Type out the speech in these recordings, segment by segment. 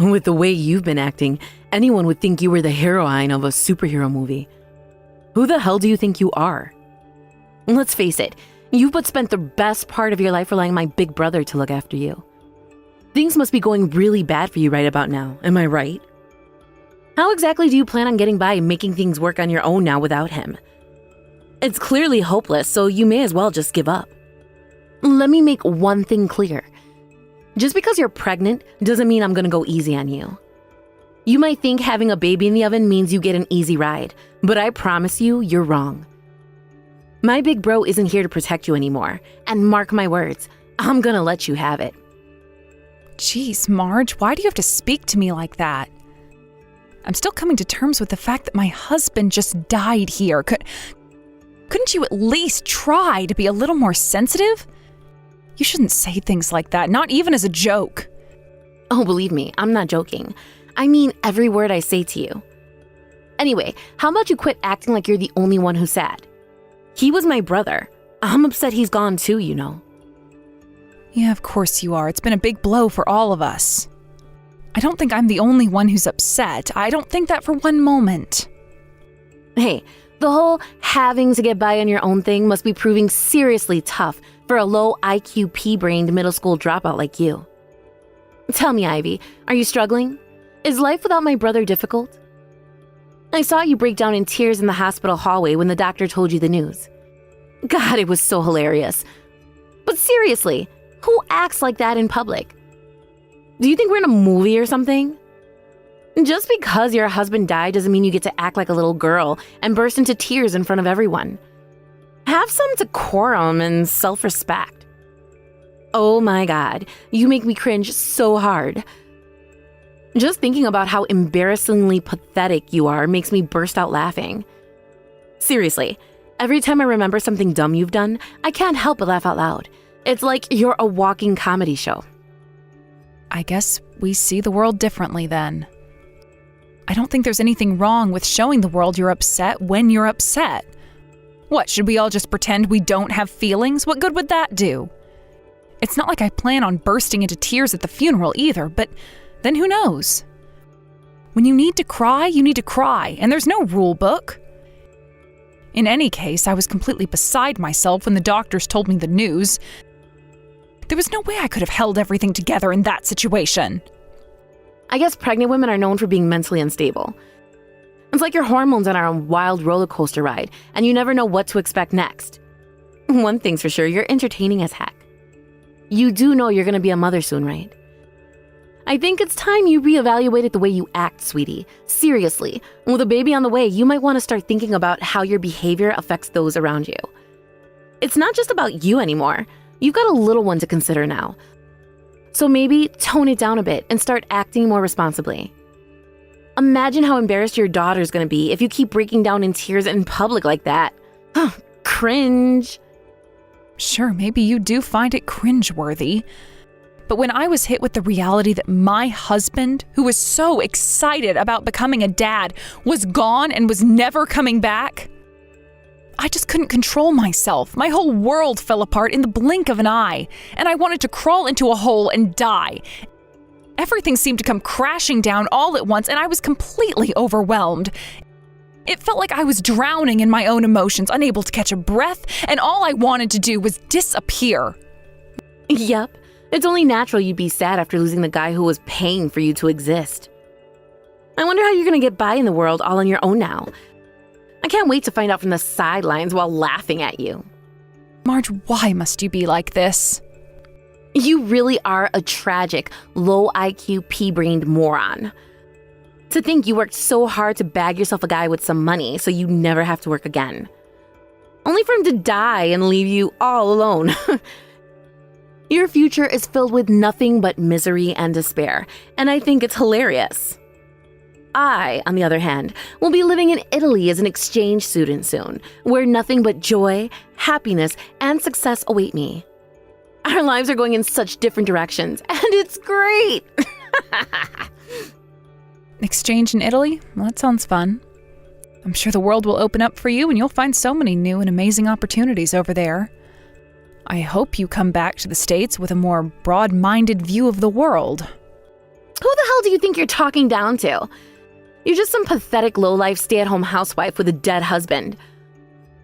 With the way you've been acting, anyone would think you were the heroine of a superhero movie. Who the hell do you think you are? Let's face it, you've but spent the best part of your life relying on my big brother to look after you. Things must be going really bad for you right about now, am I right? How exactly do you plan on getting by and making things work on your own now without him? It's clearly hopeless, so you may as well just give up. Let me make one thing clear. Just because you're pregnant doesn't mean I'm gonna go easy on you. You might think having a baby in the oven means you get an easy ride, but I promise you, you're wrong. My big bro isn't here to protect you anymore, and mark my words, I'm gonna let you have it. Jeez, Marge, why do you have to speak to me like that? I'm still coming to terms with the fact that my husband just died here. Couldn't you at least try to be a little more sensitive? You shouldn't say things like that, not even as a joke. Oh, believe me, I'm not joking. I mean every word I say to you. Anyway, how about you quit acting like you're the only one who's sad? He was my brother. I'm upset he's gone too, you know. Yeah, of course you are. It's been a big blow for all of us. I don't think I'm the only one who's upset. I don't think that for one moment. Hey, the whole having to get by on your own thing must be proving seriously tough for a low IQ pea-brained middle school dropout like you. Tell me, Ivy, are you struggling? Is life without my brother difficult? I saw you break down in tears in the hospital hallway when the doctor told you the news. God, it was so hilarious. But seriously, who acts like that in public? Do you think we're in a movie or something? Just because your husband died doesn't mean you get to act like a little girl and burst into tears in front of everyone. Have some decorum and self-respect. Oh my God, you make me cringe so hard. Just thinking about how embarrassingly pathetic you are makes me burst out laughing. Seriously, every time I remember something dumb you've done, I can't help but laugh out loud. It's like you're a walking comedy show. I guess we see the world differently then. I don't think there's anything wrong with showing the world you're upset when you're upset. What, should we all just pretend we don't have feelings? What good would that do? It's not like I plan on bursting into tears at the funeral either, but then who knows? When you need to cry, and there's no rule book. In any case, I was completely beside myself when the doctors told me the news. There was no way I could have held everything together in that situation. I guess pregnant women are known for being mentally unstable. It's like your hormones are on a wild roller coaster ride, and you never know what to expect next. One thing's for sure, you're entertaining as heck. You do know you're gonna be a mother soon, right? I think it's time you reevaluated the way you act, sweetie. Seriously, with a baby on the way, you might want to start thinking about how your behavior affects those around you. It's not just about you anymore. You've got a little one to consider now. So maybe tone it down a bit and start acting more responsibly. Imagine how embarrassed your daughter's gonna be if you keep breaking down in tears in public like that. Cringe. Sure, maybe you do find it cringeworthy. But when I was hit with the reality that my husband, who was so excited about becoming a dad, was gone and was never coming back, I just couldn't control myself. My whole world fell apart in the blink of an eye, and I wanted to crawl into a hole and die. Everything seemed to come crashing down all at once, and I was completely overwhelmed. It felt like I was drowning in my own emotions, unable to catch a breath, and all I wanted to do was disappear. Yep. It's only natural you'd be sad after losing the guy who was paying for you to exist. I wonder how you're gonna get by in the world all on your own now. I can't wait to find out from the sidelines while laughing at you. Marge, why must you be like this? You really are a tragic, low IQ, pea-brained moron. To think you worked so hard to bag yourself a guy with some money so you never have to work again. Only for him to die and leave you all alone. Your future is filled with nothing but misery and despair, and I think it's hilarious. I, on the other hand, will be living in Italy as an exchange student soon, where nothing but joy, happiness, and success await me. Our lives are going in such different directions, and it's great! Exchange in Italy? Well, that sounds fun. I'm sure the world will open up for you, and you'll find so many new and amazing opportunities over there. I hope you come back to the States with a more broad-minded view of the world. Who the hell do you think you're talking down to? You're just some pathetic low-life stay-at-home housewife with a dead husband.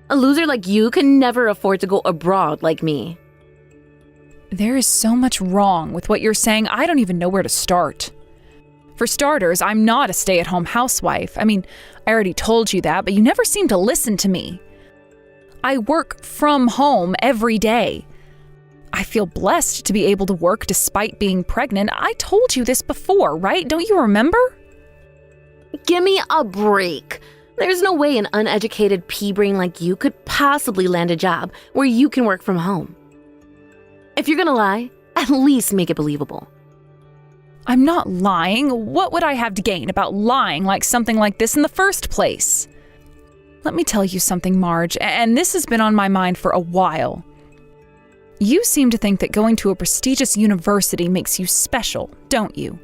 A loser like you can never afford to go abroad like me. There is so much wrong with what you're saying, I don't even know where to start. For starters, I'm not a stay-at-home housewife. I mean, I already told you that, but you never seem to listen to me. I work from home every day. I feel blessed to be able to work despite being pregnant. I told you this before, right? Don't you remember? Give me a break. There's no way an uneducated pea-brain like you could possibly land a job where you can work from home. If you're gonna lie, at least make it believable. I'm not lying. What would I have to gain about lying like something like this in the first place? Let me tell you something, Marge, and this has been on my mind for a while. You seem to think that going to a prestigious university makes you special, don't you?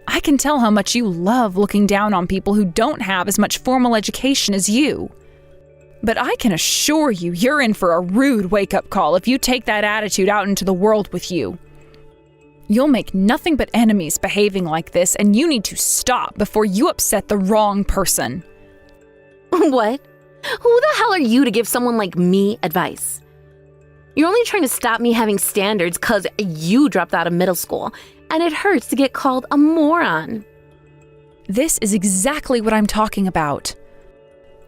I can tell how much you love looking down on people who don't have as much formal education as you. But I can assure you you're in for a rude wake-up call if you take that attitude out into the world with you. You'll make nothing but enemies behaving like this, and you need to stop before you upset the wrong person. What? Who the hell are you to give someone like me advice? You're only trying to stop me having standards because you dropped out of middle school, and it hurts to get called a moron. This is exactly what I'm talking about.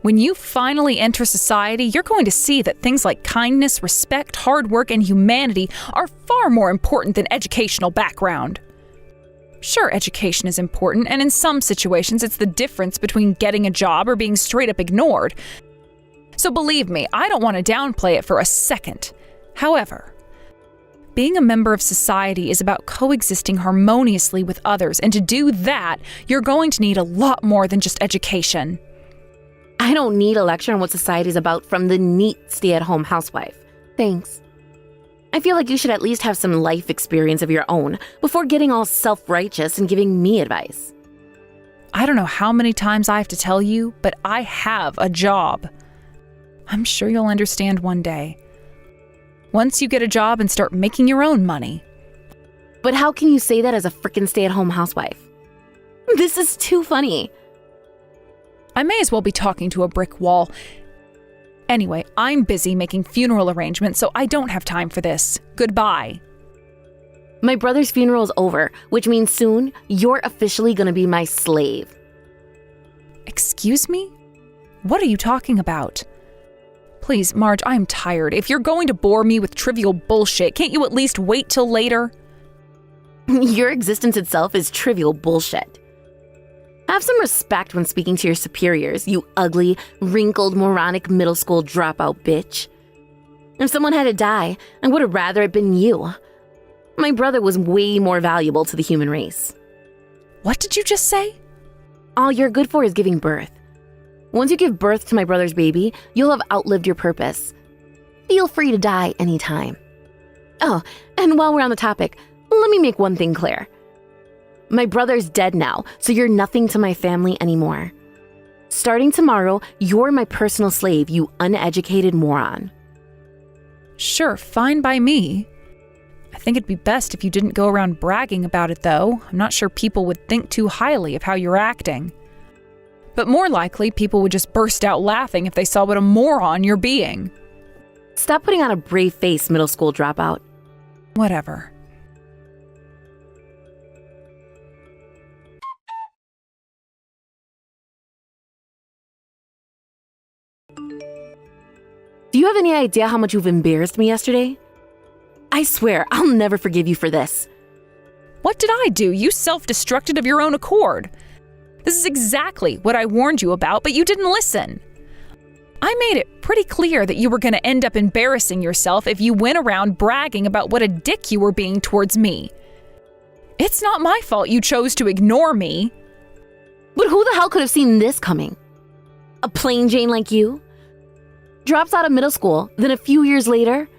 When you finally enter society, you're going to see that things like kindness, respect, hard work, and humanity are far more important than educational background. Sure, education is important, and in some situations it's the difference between getting a job or being straight up ignored. So believe me, I don't want to downplay it for a second. However, being a member of society is about coexisting harmoniously with others, and to do that, you're going to need a lot more than just education. I don't need a lecture on what society is about from the neat stay-at-home housewife. Thanks. I feel like you should at least have some life experience of your own before getting all self-righteous and giving me advice. I don't know how many times I have to tell you, but I have a job. I'm sure you'll understand one day. Once you get a job and start making your own money. But how can you say that as a frickin' stay-at-home housewife? This is too funny. I may as well be talking to a brick wall. Anyway, I'm busy making funeral arrangements, so I don't have time for this. Goodbye. My brother's funeral is over, which means soon you're officially gonna be my slave. Excuse me? What are you talking about? Please, Marge, I'm tired. If you're going to bore me with trivial bullshit, can't you at least wait till later? Your existence itself is trivial bullshit. Have some respect when speaking to your superiors, you ugly, wrinkled, moronic middle school dropout bitch. If someone had to die, I would have rather it been you. My brother was way more valuable to the human race. What did you just say? All you're good for is giving birth. Once you give birth to my brother's baby, you'll have outlived your purpose. Feel free to die anytime. Oh, and while we're on the topic, let me make one thing clear. My brother's dead now, so you're nothing to my family anymore. Starting tomorrow, you're my personal slave, you uneducated moron. Sure, fine by me. I think it'd be best if you didn't go around bragging about it, though. I'm not sure people would think too highly of how you're acting. But more likely, people would just burst out laughing if they saw what a moron you're being. Stop putting on a brave face, middle school dropout. Whatever. Do you have any idea how much you've embarrassed me yesterday? I swear, I'll never forgive you for this. What did I do? You self-destructed of your own accord. This is exactly what I warned you about, but you didn't listen. I made it pretty clear that you were going to end up embarrassing yourself if you went around bragging about what a dick you were being towards me. It's not my fault you chose to ignore me. But who the hell could have seen this coming? A plain Jane like you? Drops out of middle school, then a few years later,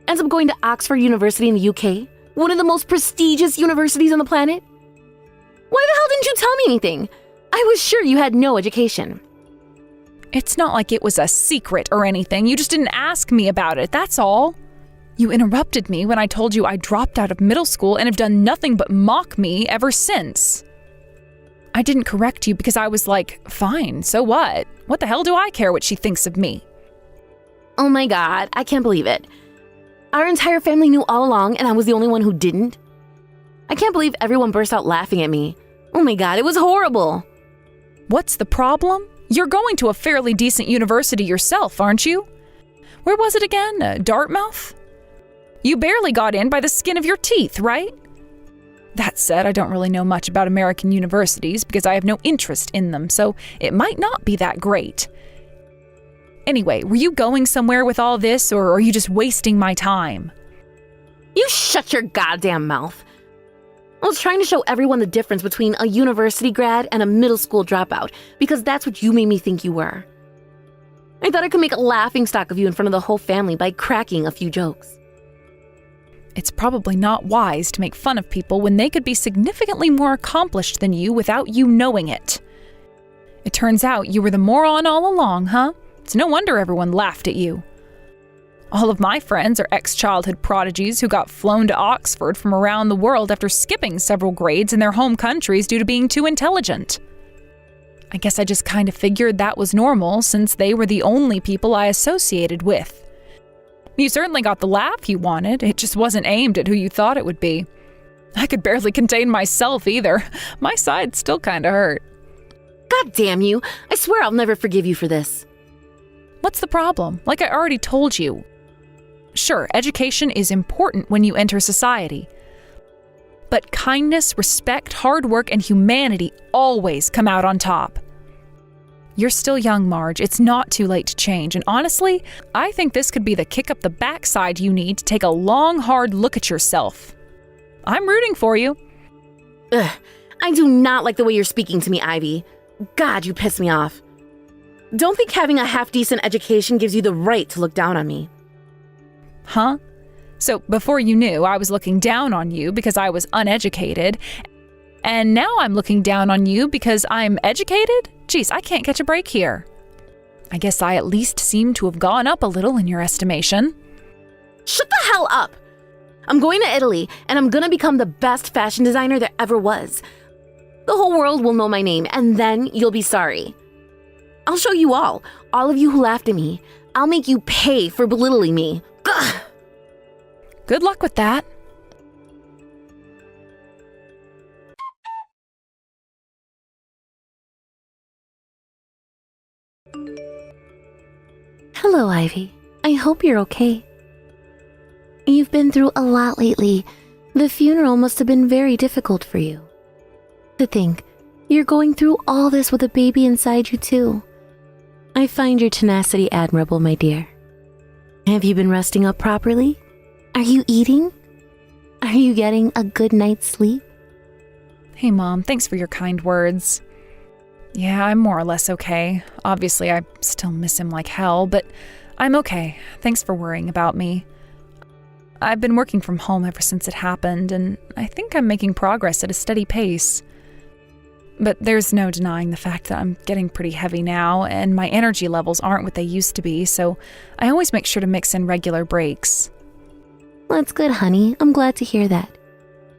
ends up going to Oxford University in the UK, one of the most prestigious universities on the planet? Why the hell didn't you tell me anything? I was sure you had no education. It's not like it was a secret or anything. You just didn't ask me about it, that's all. You interrupted me when I told you I dropped out of middle school and have done nothing but mock me ever since. I didn't correct you because I was like, fine, so what? What the hell do I care what she thinks of me? Oh my God, I can't believe it. Our entire family knew all along and I was the only one who didn't. I can't believe everyone burst out laughing at me. Oh my God, it was horrible. What's the problem? You're going to a fairly decent university yourself, aren't you? Where was it again? Dartmouth? You barely got in by the skin of your teeth, right? That said, I don't really know much about American universities because I have no interest in them, so it might not be that great. Anyway, were you going somewhere with all this, or are you just wasting my time? You shut your goddamn mouth. I was trying to show everyone the difference between a university grad and a middle school dropout, because that's what you made me think you were. I thought I could make a laughingstock of you in front of the whole family by cracking a few jokes. It's probably not wise to make fun of people when they could be significantly more accomplished than you without you knowing it. It turns out you were the moron all along, huh? It's no wonder everyone laughed at you. All of my friends are ex-childhood prodigies who got flown to Oxford from around the world after skipping several grades in their home countries due to being too intelligent. I guess I just kind of figured that was normal since they were the only people I associated with. You certainly got the laugh you wanted, it just wasn't aimed at who you thought it would be. I could barely contain myself either. My side still kinda hurt. God damn you, I swear I'll never forgive you for this. What's the problem? Like I already told you. Sure, education is important when you enter society. But kindness, respect, hard work, and humanity always come out on top. You're still young, Marge. It's not too late to change. And honestly, I think this could be the kick up the backside you need to take a long, hard look at yourself. I'm rooting for you. Ugh, I do not like the way you're speaking to me, Ivy. God, you piss me off. Don't think having a half-decent education gives you the right to look down on me. Huh? So before you knew, I was looking down on you because I was uneducated. And now I'm looking down on you because I'm educated? Geez, I can't catch a break here. I guess I at least seem to have gone up a little in your estimation. Shut the hell up! I'm going to Italy, and I'm gonna become the best fashion designer there ever was. The whole world will know my name, and then you'll be sorry. I'll show you all of you who laughed at me. I'll make you pay for belittling me. Ugh. Good luck with that. Hello, Ivy. I hope you're okay. You've been through a lot lately. The funeral must have been very difficult for you. To think, you're going through all this with a baby inside you too. I find your tenacity admirable, my dear. Have you been resting up properly? Are you eating? Are you getting a good night's sleep? Hey, Mom, thanks for your kind words. Yeah, I'm more or less okay. Obviously, I still miss him like hell, but I'm okay. Thanks for worrying about me. I've been working from home ever since it happened, and I think I'm making progress at a steady pace. But there's no denying the fact that I'm getting pretty heavy now, and my energy levels aren't what they used to be, so I always make sure to mix in regular breaks. That's good, honey. I'm glad to hear that.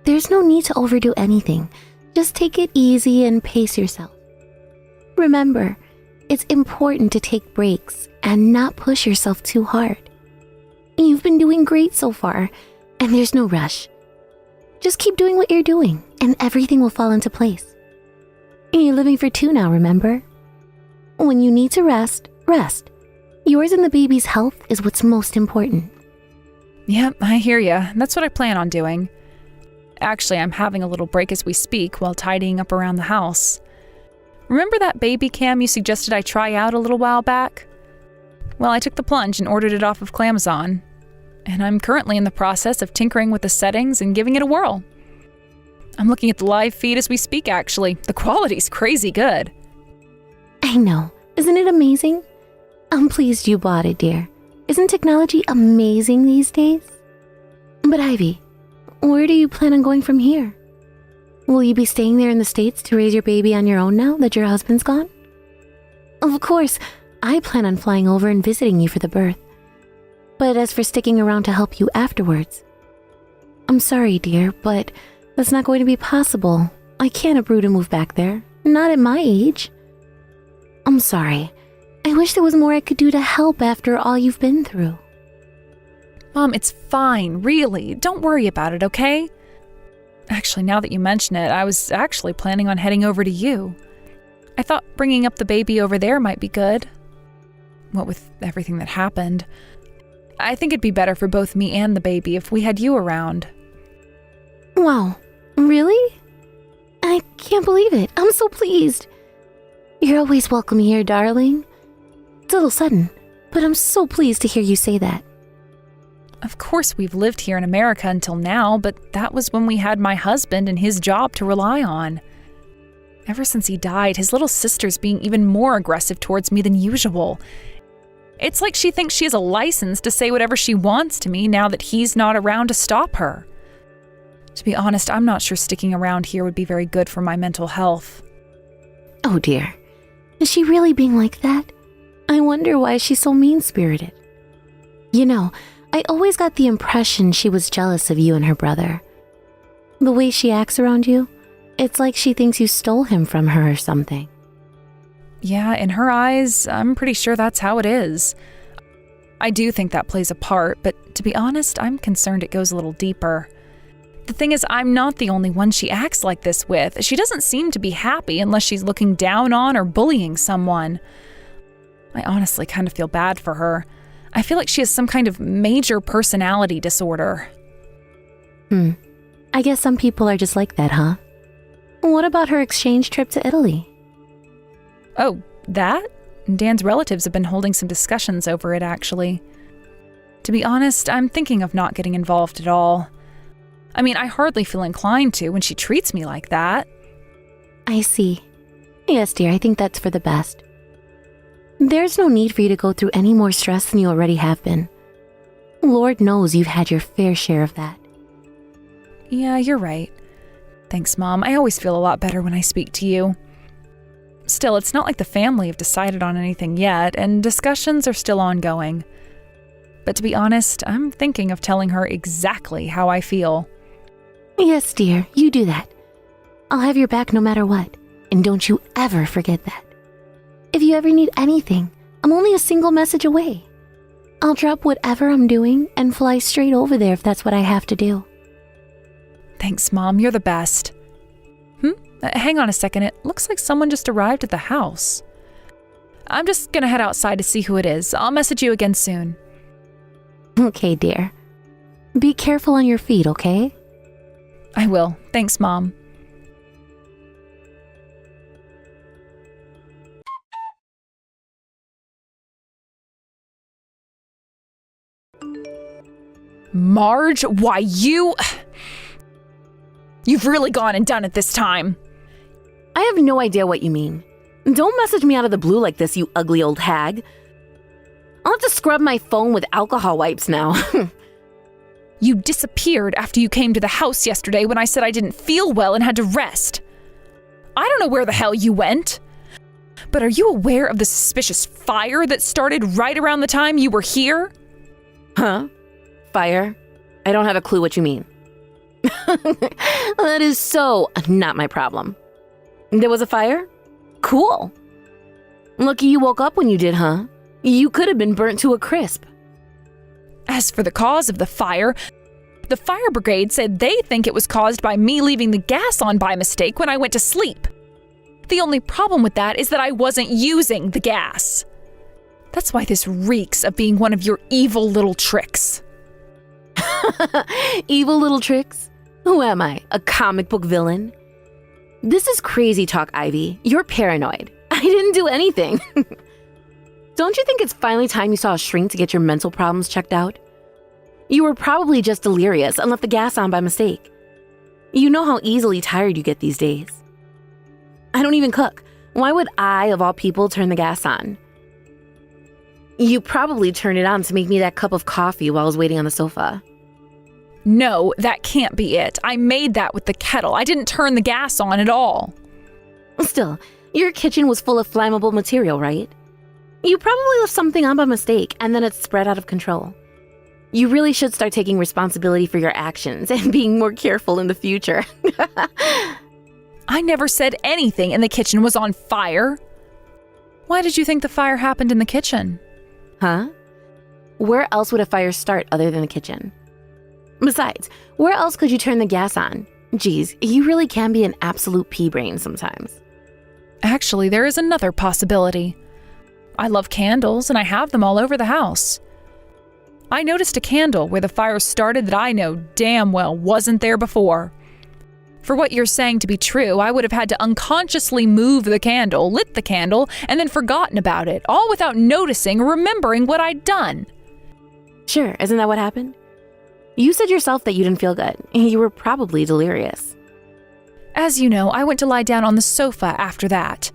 There's no need to overdo anything. Just take it easy and pace yourself. Remember, it's important to take breaks and not push yourself too hard. You've been doing great so far, and there's no rush. Just keep doing what you're doing, and everything will fall into place. You're living for two now, remember? When you need to rest, rest. Yours and the baby's health is what's most important. Yep, I hear ya. That's what I plan on doing. Actually, I'm having a little break as we speak while tidying up around the house. Remember that baby cam you suggested I try out a little while back? Well, I took the plunge and ordered it off of Clamazon, and I'm currently in the process of tinkering with the settings and giving it a whirl. I'm looking at the live feed as we speak, actually. The quality's crazy good. I know. Isn't it amazing? I'm pleased you bought it, dear. Isn't technology amazing these days? But Ivy, where do you plan on going from here? Will you be staying there in the States to raise your baby on your own now that your husband's gone? Of course, I plan on flying over and visiting you for the birth. But as for sticking around to help you afterwards, I'm sorry, dear, but that's not going to be possible. I can't uproot and move back there. Not at my age. I'm sorry. I wish there was more I could do to help after all you've been through. Mom, it's fine, really. Don't worry about it, okay? Actually, now that you mention it, I was actually planning on heading over to you. I thought bringing up the baby over there might be good. What with everything that happened. I think it'd be better for both me and the baby if we had you around. Wow, really? I can't believe it. I'm so pleased. You're always welcome here, darling. It's a little sudden, but I'm so pleased to hear you say that. Of course, we've lived here in America until now, but that was when we had my husband and his job to rely on. Ever since he died, his little sister's being even more aggressive towards me than usual. It's like she thinks she has a license to say whatever she wants to me now that he's not around to stop her. To be honest, I'm not sure sticking around here would be very good for my mental health. Oh dear. Is she really being like that? I wonder why she's so mean-spirited. You know, I always got the impression she was jealous of you and her brother. The way she acts around you, it's like she thinks you stole him from her or something. Yeah, in her eyes, I'm pretty sure that's how it is. I do think that plays a part, but to be honest, I'm concerned it goes a little deeper. The thing is, I'm not the only one she acts like this with. She doesn't seem to be happy unless she's looking down on or bullying someone. I honestly kind of feel bad for her. I feel like she has some kind of major personality disorder. I guess some people are just like that, huh? What about her exchange trip to Italy? Oh, that? Dan's relatives have been holding some discussions over it, actually. To be honest, I'm thinking of not getting involved at all. I mean, I hardly feel inclined to when she treats me like that. I see. Yes, dear, I think that's for the best. There's no need for you to go through any more stress than you already have been. Lord knows you've had your fair share of that. Yeah, you're right. Thanks, Mom. I always feel a lot better when I speak to you. Still, it's not like the family have decided on anything yet, and discussions are still ongoing. But to be honest, I'm thinking of telling her exactly how I feel. Yes, dear, you do that. I'll have your back no matter what, and don't you ever forget that. If you ever need anything, I'm only a single message away. I'll drop whatever I'm doing and fly straight over there if that's what I have to do. Thanks, Mom. You're the best. Hang on a second. It looks like someone just arrived at the house. I'm just gonna head outside to see who it is. I'll message you again soon. Okay, dear. Be careful on your feet, okay? I will. Thanks, Mom. Marge, why you've really gone and done it this time. I have no idea what you mean. Don't message me out of the blue like this, you ugly old hag. I'll have to scrub my phone with alcohol wipes now. You disappeared after you came to the house yesterday when I said I didn't feel well and had to rest. I don't know where the hell you went. But are you aware of the suspicious fire that started right around the time you were here? Huh? Fire? I don't have a clue what you mean. That is so not my problem. There was a fire? Cool. Lucky you woke up when you did, huh? You could have been burnt to a crisp. As for the cause of the fire brigade said they think it was caused by me leaving the gas on by mistake when I went to sleep. The only problem with that is that I wasn't using the gas. That's why this reeks of being one of your evil little tricks. Evil little tricks? Who am I, a comic book villain? This is crazy talk, Ivy. You're paranoid. I didn't do anything. Don't you think it's finally time you saw a shrink to get your mental problems checked out? You were probably just delirious and left the gas on by mistake. You know how easily tired you get these days. I don't even cook. Why would I, of all people, turn the gas on? You probably turned it on to make me that cup of coffee while I was waiting on the sofa. No, that can't be it. I made that with the kettle. I didn't turn the gas on at all. Still, your kitchen was full of flammable material, right? You probably left something on by mistake and then it spread out of control. You really should start taking responsibility for your actions and being more careful in the future. I never said anything in the kitchen was on fire. Why did you think the fire happened in the kitchen? Huh? Where else would a fire start other than the kitchen? Besides, where else could you turn the gas on? Geez, you really can be an absolute pea brain sometimes. Actually, there is another possibility. I love candles and I have them all over the house. I noticed a candle where the fire started that I know damn well wasn't there before. For what you're saying to be true, I would have had to unconsciously move the candle, lit the candle, and then forgotten about it, all without noticing or remembering what I'd done. Sure, isn't that what happened? You said yourself that you didn't feel good. You were probably delirious. As you know, I went to lie down on the sofa after that.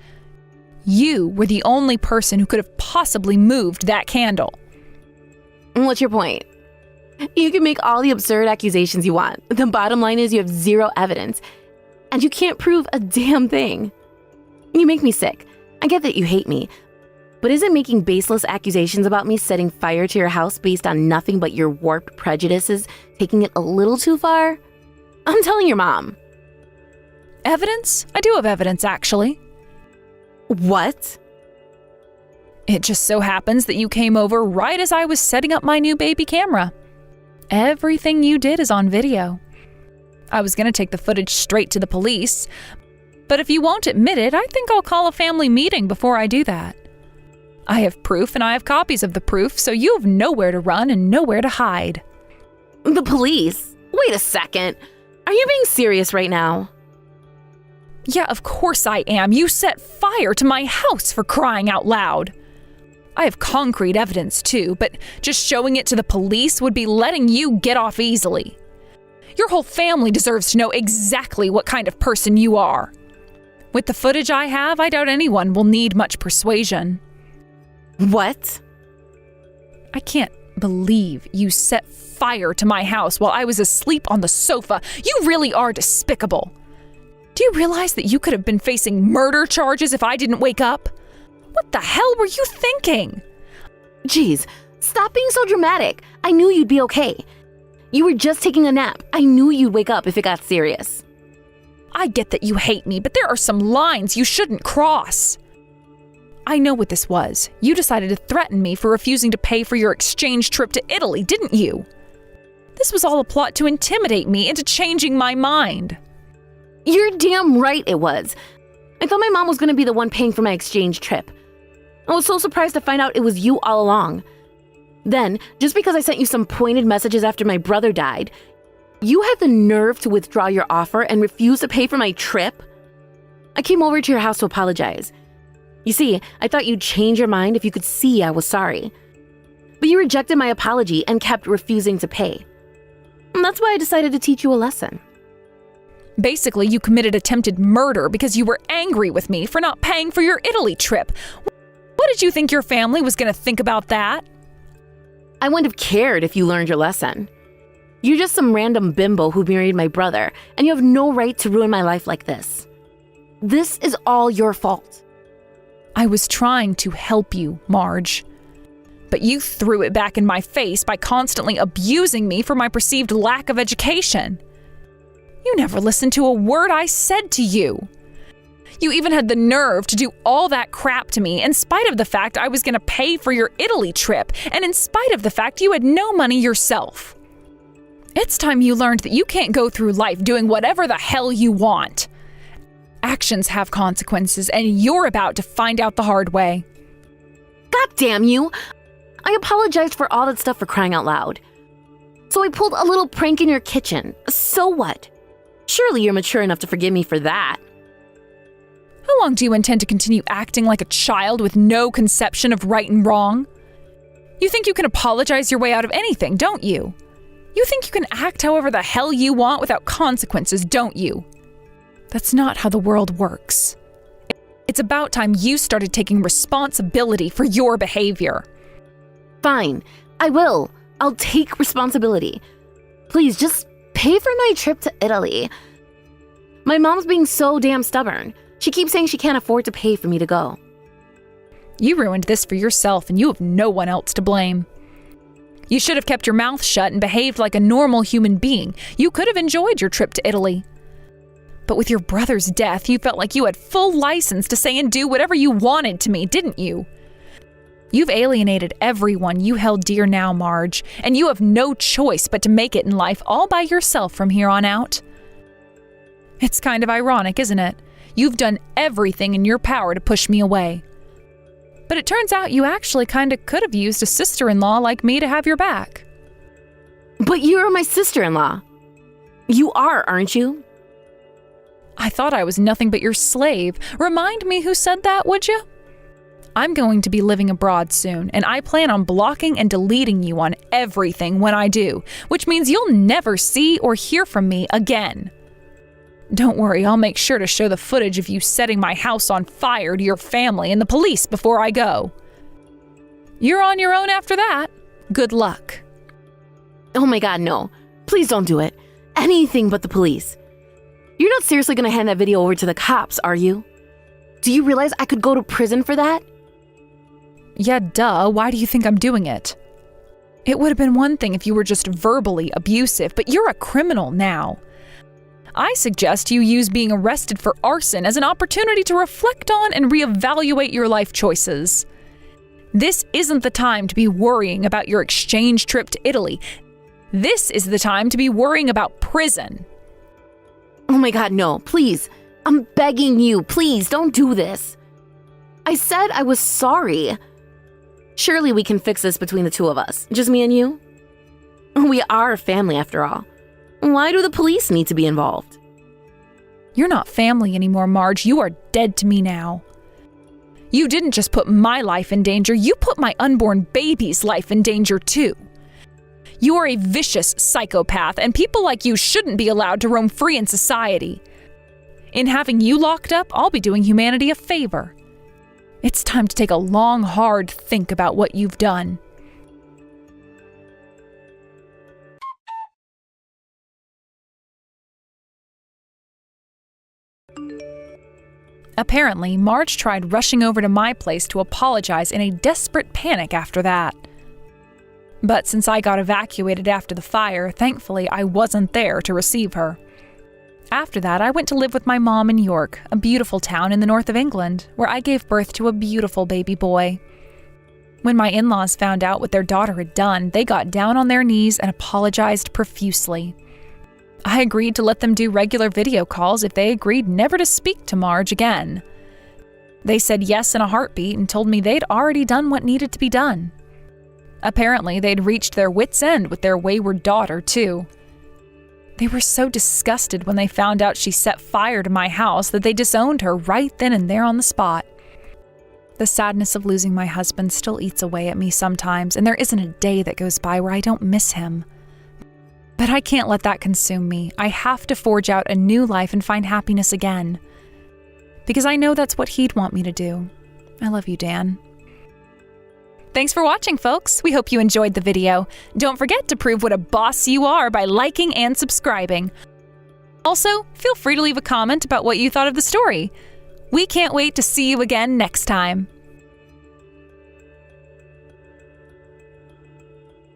You were the only person who could have possibly moved that candle. What's your point? You can make all the absurd accusations you want. The bottom line is you have zero evidence, and you can't prove a damn thing. You make me sick. I get that you hate me, but isn't making baseless accusations about me setting fire to your house based on nothing but your warped prejudices taking it a little too far? I'm telling your mom. Evidence? I do have evidence, actually. What? It just so happens that you came over right as I was setting up my new baby camera. Everything you did is on video. I was going to take the footage straight to the police, but if you won't admit it, I think I'll call a family meeting before I do that. I have proof and I have copies of the proof, so you have nowhere to run and nowhere to hide. The police? Wait a second. Are you being serious right now? Yeah, of course I am. You set fire to my house, for crying out loud. I have concrete evidence too, but just showing it to the police would be letting you get off easily. Your whole family deserves to know exactly what kind of person you are. With the footage I have, I doubt anyone will need much persuasion. What? I can't believe you set fire to my house while I was asleep on the sofa. You really are despicable. Do you realize that you could have been facing murder charges if I didn't wake up? What the hell were you thinking? Geez, stop being so dramatic. I knew you'd be okay. You were just taking a nap. I knew you'd wake up if it got serious. I get that you hate me, but there are some lines you shouldn't cross. I know what this was. You decided to threaten me for refusing to pay for your exchange trip to Italy, didn't you? This was all a plot to intimidate me into changing my mind. You're damn right it was. I thought my mom was going to be the one paying for my exchange trip. I was so surprised to find out it was you all along. Then, just because I sent you some pointed messages after my brother died, you had the nerve to withdraw your offer and refuse to pay for my trip? I came over to your house to apologize. You see, I thought you'd change your mind if you could see I was sorry. But you rejected my apology and kept refusing to pay. And that's why I decided to teach you a lesson. Basically, you committed attempted murder because you were angry with me for not paying for your Italy trip. What did you think your family was going to think about that? I wouldn't have cared if you learned your lesson. You're just some random bimbo who married my brother, and you have no right to ruin my life like this. This is all your fault. I was trying to help you, Marge. But you threw it back in my face by constantly abusing me for my perceived lack of education. You never listened to a word I said to you. You even had the nerve to do all that crap to me in spite of the fact I was going to pay for your Italy trip and in spite of the fact you had no money yourself. It's time you learned that you can't go through life doing whatever the hell you want. Actions have consequences, and you're about to find out the hard way. God damn you! I apologized for all that stuff for crying out loud. So I pulled a little prank in your kitchen. So what? Surely you're mature enough to forgive me for that. How long do you intend to continue acting like a child with no conception of right and wrong? You think you can apologize your way out of anything, don't you? You think you can act however the hell you want without consequences, don't you? That's not how the world works. It's about time you started taking responsibility for your behavior. Fine, I will. I'll take responsibility. Please, just pay for my trip to Italy. My mom's being so damn stubborn. She keeps saying she can't afford to pay for me to go. You ruined this for yourself, and you have no one else to blame. You should have kept your mouth shut and behaved like a normal human being. You could have enjoyed your trip to Italy. But with your brother's death, you felt like you had full license to say and do whatever you wanted to me, didn't you? You've alienated everyone you held dear now, Marge, and you have no choice but to make it in life all by yourself from here on out. It's kind of ironic, isn't it? You've done everything in your power to push me away. But it turns out you actually kind of could have used a sister-in-law like me to have your back. But you're my sister-in-law. You are, aren't you? I thought I was nothing but your slave. Remind me who said that, would you? I'm going to be living abroad soon, and I plan on blocking and deleting you on everything when I do, which means you'll never see or hear from me again. Don't worry, I'll make sure to show the footage of you setting my house on fire to your family and the police before I go. You're on your own after that. Good luck. Oh my God, no. Please don't do it. Anything but the police. You're not seriously going to hand that video over to the cops, are you? Do you realize I could go to prison for that? Yeah, duh. Why do you think I'm doing it? It would have been one thing if you were just verbally abusive, but you're a criminal now. I suggest you use being arrested for arson as an opportunity to reflect on and reevaluate your life choices. This isn't the time to be worrying about your exchange trip to Italy. This is the time to be worrying about prison. Oh my God, no, please. I'm begging you, please don't do this. I said I was sorry. Surely we can fix this between the two of us, just me and you. We are a family after all. Why do the police need to be involved? You're not family anymore, Marge. You are dead to me now. You didn't just put my life in danger, you put my unborn baby's life in danger too. You are a vicious psychopath, and people like you shouldn't be allowed to roam free in society. In having you locked up, I'll be doing humanity a favor. It's time to take a long, hard think about what you've done. Apparently, Marge tried rushing over to my place to apologize in a desperate panic after that. But since I got evacuated after the fire, thankfully I wasn't there to receive her. After that, I went to live with my mom in York, a beautiful town in the north of England, where I gave birth to a beautiful baby boy. When my in-laws found out what their daughter had done, they got down on their knees and apologized profusely. I agreed to let them do regular video calls if they agreed never to speak to Marge again. They said yes in a heartbeat and told me they'd already done what needed to be done. Apparently, they'd reached their wits' end with their wayward daughter, too. They were so disgusted when they found out she set fire to my house that they disowned her right then and there on the spot. The sadness of losing my husband still eats away at me sometimes, and there isn't a day that goes by where I don't miss him. But I can't let that consume me. I have to forge out a new life and find happiness again. Because I know that's what he'd want me to do. I love you, Dan. Thanks for watching, folks. We hope you enjoyed the video. Don't forget to prove what a boss you are by liking and subscribing. Also, feel free to leave a comment about what you thought of the story. We can't wait to see you again next time.